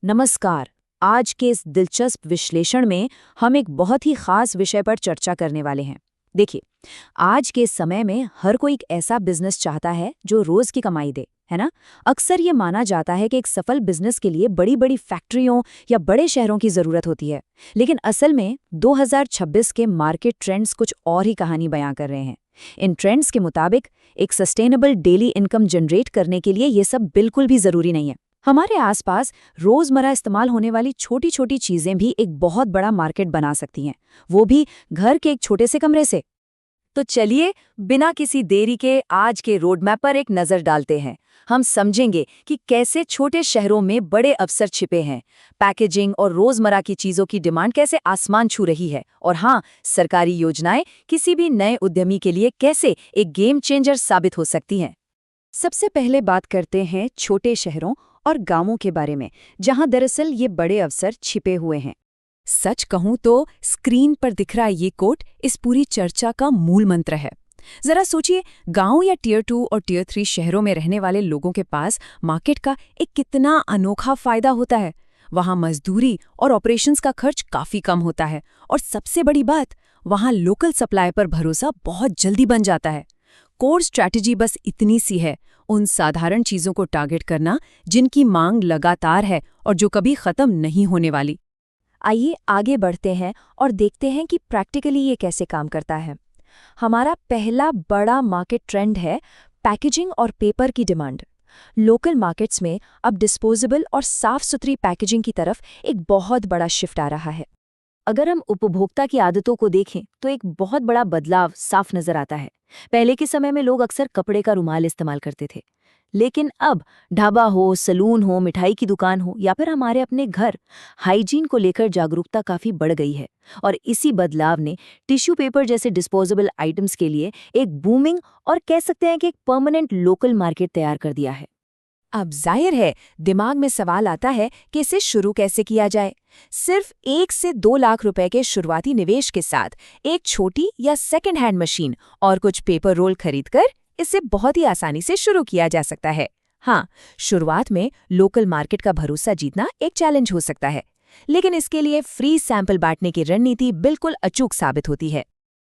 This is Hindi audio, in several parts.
नमस्कार। आज के इस दिलचस्प विश्लेषण में हम एक बहुत ही खास विषय पर चर्चा करने वाले हैं। देखिए, आज के समय में हर कोई एक ऐसा बिजनेस चाहता है जो रोज की कमाई दे, है ना? अक्सर ये माना जाता है कि एक सफल बिजनेस के लिए बड़ी बड़ी फैक्ट्रियों या बड़े शहरों की जरूरत होती है, लेकिन असल में 2026 के मार्केट ट्रेंड्स कुछ और ही कहानी बयां कर रहे हैं। इन ट्रेंड्स के मुताबिक एक सस्टेनेबल डेली इनकम जनरेट करने के लिए ये सब बिल्कुल भी जरूरी नहीं है। हमारे आसपास रोजमर्रा इस्तेमाल होने वाली छोटी छोटी चीजें भी एक बहुत बड़ा मार्केट बना सकती हैं, वो भी घर के एक छोटे से कमरे से। तो चलिए, बिना किसी देरी के आज के रोड मैप पर एक नजर डालते हैं। हम समझेंगे कि कैसे छोटे शहरों में बड़े अवसर छिपे हैं, पैकेजिंग और रोजमर्रा की चीजों की डिमांड कैसे आसमान छू रही है, और हाँ, सरकारी योजनाएं किसी भी नए उद्यमी के लिए कैसे एक गेम चेंजर साबित हो सकती हैं। सबसे पहले बात करते हैं छोटे शहरों और गांवों के बारे में, जहां दरअसल ये बड़े अवसर छिपे हुए हैं। सच कहूं तो स्क्रीन पर दिख रहा ये कोट इस पूरी चर्चा का मूल मंत्र है। जरा सोचिए, गांव या टियर 2 और टियर 3 शहरों में रहने वाले लोगों के पास मार्केट का एक कितना अनोखा फायदा होता है। वहां मजदूरी और ऑपरेशंस का खर्च काफी कम होता है, और सबसे बड़ी बात, वहां लोकल सप्लाई पर भरोसा बहुत जल्दी बन जाता है। कोर स्ट्रैटेजी बस इतनी सी है, उन साधारण चीजों को टारगेट करना जिनकी मांग लगातार है और जो कभी खत्म नहीं होने वाली। आइए आगे बढ़ते हैं और देखते हैं कि प्रैक्टिकली ये कैसे काम करता है। हमारा पहला बड़ा मार्केट ट्रेंड है पैकेजिंग और पेपर की डिमांड। लोकल मार्केट्स में अब डिस्पोजेबल और साफ सुथरी पैकेजिंग की तरफ एक बहुत बड़ा शिफ्ट आ रहा है। अगर हम उपभोक्ता की आदतों को देखें तो एक बहुत बड़ा बदलाव साफ नजर आता है। पहले के समय में लोग अक्सर कपड़े का रुमाल इस्तेमाल करते थे, लेकिन अब ढाबा हो, सलून हो, मिठाई की दुकान हो या फिर हमारे अपने घर, हाइजीन को लेकर जागरूकता काफी बढ़ गई है। और इसी बदलाव ने टिश्यू पेपर जैसे डिस्पोजेबल आइटम्स के लिए एक बूमिंग और कह सकते हैं कि एक परमानेंट लोकल मार्केट तैयार कर दिया है। अब जाहिर है, दिमाग में सवाल आता है कि इसे शुरू कैसे किया जाए। सिर्फ 1 से 2 लाख रुपए के शुरुआती निवेश के साथ एक छोटी या सेकंड हैंड मशीन और कुछ पेपर रोल खरीदकर इसे बहुत ही आसानी से शुरू किया जा सकता है। हाँ, शुरुआत में लोकल मार्केट का भरोसा जीतना एक चैलेंज हो सकता है, लेकिन इसके लिए फ्री सैंपल बांटने की रणनीति बिल्कुल अचूक साबित होती है।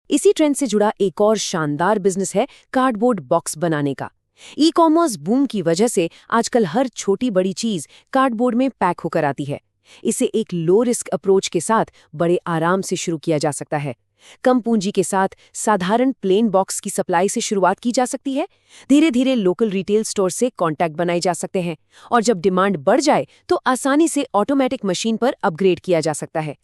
इसी ट्रेंड से जुड़ा एक और शानदार बिजनेस है कार्डबोर्ड बॉक्स बनाने का। ई कॉमर्स बूम की वजह से आजकल हर छोटी बड़ी चीज कार्डबोर्ड में पैक होकर आती है। इसे एक लो रिस्क अप्रोच के साथ बड़े आराम से शुरू किया जा सकता है। कम पूंजी के साथ साधारण प्लेन बॉक्स की सप्लाई से शुरुआत की जा सकती है। धीरे धीरे लोकल रिटेल स्टोर से कॉन्टैक्ट बनाए जा सकते हैं, और जब डिमांड बढ़ जाए तो आसानी से ऑटोमेटिक मशीन पर अपग्रेड किया जा सकता है।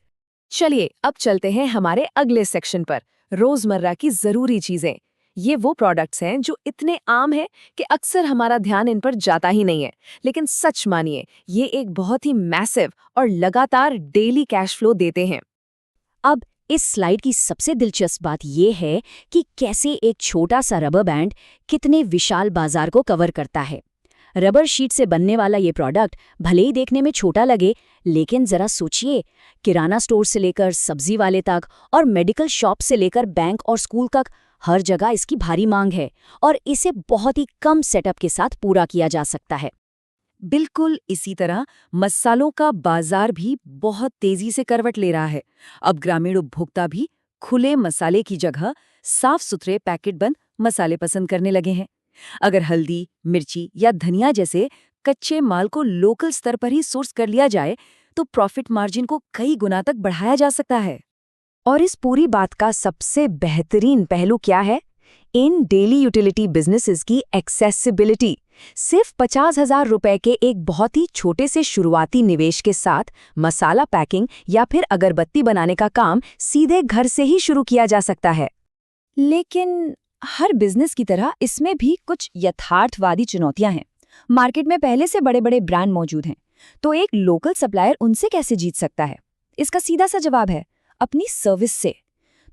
चलिए, अब चलते हैं हमारे अगले सेक्शन पर, रोजमर्रा की जरूरी चीजें। ये वो प्रोडक्ट्स हैं जो इतने आम हैं कि अक्सर हमारा ध्यान इन पर जाता ही नहीं है, लेकिन सच मानिए, ये एक बहुत ही मैसिव और लगातार डेली कैश फ्लो देते हैं। अब इस स्लाइड की सबसे दिलचस्प बात यह है कि कैसे एक छोटा सा रबर बैंड कितने विशाल बाजार को कवर करता है। रबर शीट से बनने वाला ये प्रोडक्ट भले ही देखने में छोटा लगे, लेकिन जरा सोचिए, किराना स्टोर से लेकर सब्जी वाले तक और मेडिकल शॉप से लेकर बैंक और स्कूल तक हर जगह इसकी भारी मांग है, और इसे बहुत ही कम सेटअप के साथ पूरा किया जा सकता है। बिल्कुल इसी तरह मसालों का बाजार भी बहुत तेजी से करवट ले रहा है। अब ग्रामीण उपभोक्ता भी खुले मसाले की जगह साफ सुथरे पैकेट बंद मसाले पसंद करने लगे हैं। अगर हल्दी, मिर्ची या धनिया जैसे कच्चे माल को लोकल स्तर पर ही सोर्स कर लिया जाए तो प्रॉफिट मार्जिन को कई गुना तक बढ़ाया जा सकता है। और इस पूरी बात का सबसे बेहतरीन पहलू क्या है? इन डेली यूटिलिटी बिजनेसेस की एक्सेसिबिलिटी। सिर्फ 50,000 रुपए के एक बहुत ही छोटे से शुरुआती निवेश के साथ मसाला पैकिंग या फिर अगरबत्ती बनाने का काम सीधे घर से ही शुरू किया जा सकता है। लेकिन हर बिजनेस की तरह इसमें भी कुछ यथार्थवादी चुनौतियां हैं। मार्केट में पहले से बड़े बड़े ब्रांड मौजूद हैं, तो एक लोकल सप्लायर उनसे कैसे जीत सकता है? इसका सीधा सा जवाब है अपनी सर्विस से।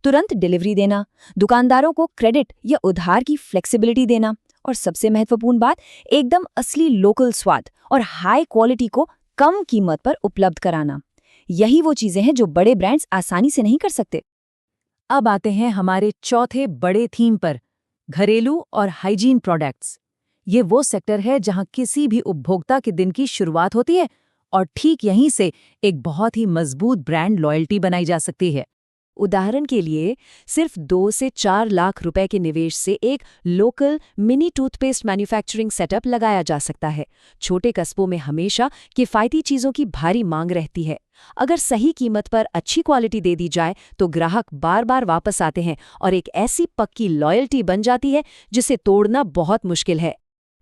तुरंत डिलीवरी देना, दुकानदारों को क्रेडिट या उधार की फ्लेक्सिबिलिटी देना, और सबसे महत्वपूर्ण बात, एकदम असली लोकल स्वाद और हाई क्वालिटी को कम कीमत पर उपलब्ध कराना। यही वो चीजें हैं जो बड़े ब्रांड्स आसानी से नहीं कर सकते। अब आते हैं हमारे चौथे बड़े थीम पर, घरेलू और हाइजीन प्रोडक्ट्स। ये वो सेक्टर है जहां किसी भी उपभोक्ता के दिन की शुरुआत होती है और ठीक यहीं से एक बहुत ही मजबूत ब्रांड लॉयल्टी बनाई जा सकती है। उदाहरण के लिए सिर्फ 2 से 4 लाख रुपए के निवेश से एक local mini toothpaste manufacturing setup लगाया जा सकता है। छोटे कस्बों में हमेशा किफ़ायती चीज़ों की भारी मांग रहती है। अगर सही कीमत पर अच्छी क्वालिटी दे दी जाए तो ग्राहक बार बार वापस आते हैं और एक ऐसी पक्की लॉयल्टी बन जाती है जिसे तोड़ना बहुत मुश्किल है।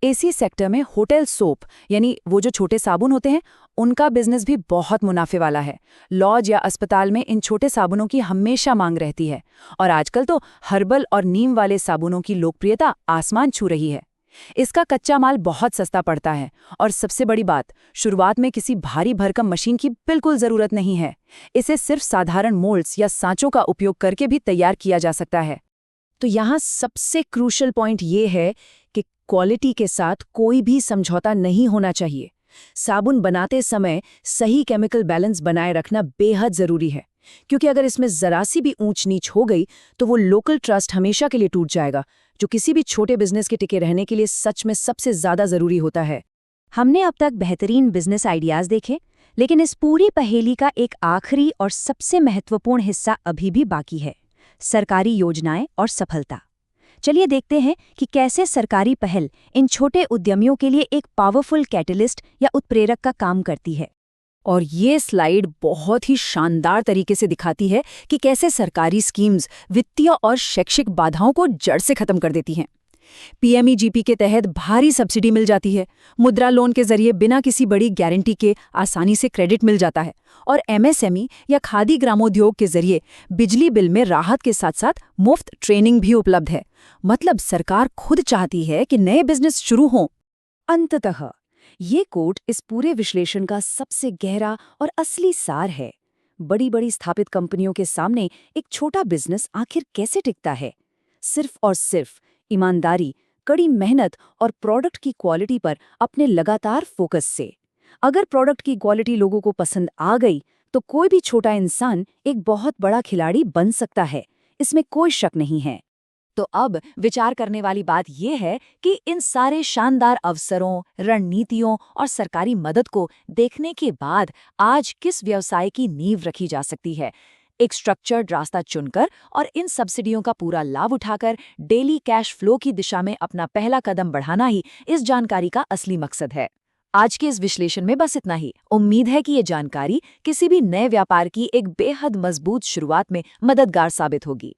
इसी सेक्टर में होटल सोप यानी वो जो छोटे साबुन होते हैं, उनका बिजनेस भी बहुत मुनाफे वाला है। लॉज या अस्पताल में इन छोटे साबुनों की हमेशा मांग रहती है और आजकल तो हर्बल और नीम वाले साबुनों की लोकप्रियता आसमान छू रही है। इसका कच्चा माल बहुत सस्ता पड़ता है और सबसे बड़ी बात, शुरुआत में किसी भारी भरकम मशीन की बिल्कुल ज़रूरत नहीं है। इसे सिर्फ साधारण मोल्ड्स या सांचों का उपयोग करके भी तैयार किया जा सकता है। तो यहाँ सबसे क्रूशल पॉइंट ये है कि क्वालिटी के साथ कोई भी समझौता नहीं होना चाहिए। साबुन बनाते समय सही केमिकल बैलेंस बनाए रखना बेहद ज़रूरी है, क्योंकि अगर इसमें ज़रा सी भी ऊंच नीच हो गई तो वो लोकल ट्रस्ट हमेशा के लिए टूट जाएगा, जो किसी भी छोटे बिजनेस के टिके रहने के लिए सच में सबसे ज़्यादा ज़रूरी होता है। हमने अब तक बेहतरीन बिजनेस आइडियाज़ देखे, लेकिन इस पूरी पहेली का एक आखिरी और सबसे महत्वपूर्ण हिस्सा अभी भी बाकी है: सरकारी योजनाएं और सफलता। चलिए देखते हैं कि कैसे सरकारी पहल इन छोटे उद्यमियों के लिए एक पावरफुल कैटलिस्ट या उत्प्रेरक का काम करती है। और ये स्लाइड बहुत ही शानदार तरीके से दिखाती है कि कैसे सरकारी स्कीम्स वित्तीय और शैक्षिक बाधाओं को जड़ से खत्म कर देती हैं। पीएमईजीपी के तहत भारी सब्सिडी मिल जाती है, मुद्रा लोन के जरिए बिना किसी बड़ी गारंटी के आसानी से क्रेडिट मिल जाता है, और एमएसएमई या खादी ग्रामोद्योग के जरिए बिजली बिल में राहत के साथ साथ मुफ्त ट्रेनिंग भी उपलब्ध है। मतलब सरकार खुद चाहती है कि नए बिजनेस शुरू हों। अंततः ये कोट इस पूरे विश्लेषण का सबसे गहरा और असली सार है। बड़ी बड़ी स्थापित कंपनियों के सामने एक छोटा बिजनेस आखिर कैसे टिकता है? सिर्फ और सिर्फ ईमानदारी, कड़ी मेहनत और प्रोडक्ट की क्वालिटी पर अपने लगातार फोकस से। अगर प्रोडक्ट की क्वालिटी लोगों को पसंद आ गई तो कोई भी छोटा इंसान एक बहुत बड़ा खिलाड़ी बन सकता है, इसमें कोई शक नहीं है। तो अब विचार करने वाली बात यह है कि इन सारे शानदार अवसरों, रणनीतियों और सरकारी मदद को देखने के बाद आज किस व्यवसाय की नींव रखी जा सकती है। एक स्ट्रक्चर्ड रास्ता चुनकर और इन सब्सिडियों का पूरा लाभ उठाकर डेली कैश फ्लो की दिशा में अपना पहला कदम बढ़ाना ही इस जानकारी का असली मकसद है। आज के इस विश्लेषण में बस इतना ही। उम्मीद है कि ये जानकारी किसी भी नए व्यापार की एक बेहद मजबूत शुरुआत में मददगार साबित होगी।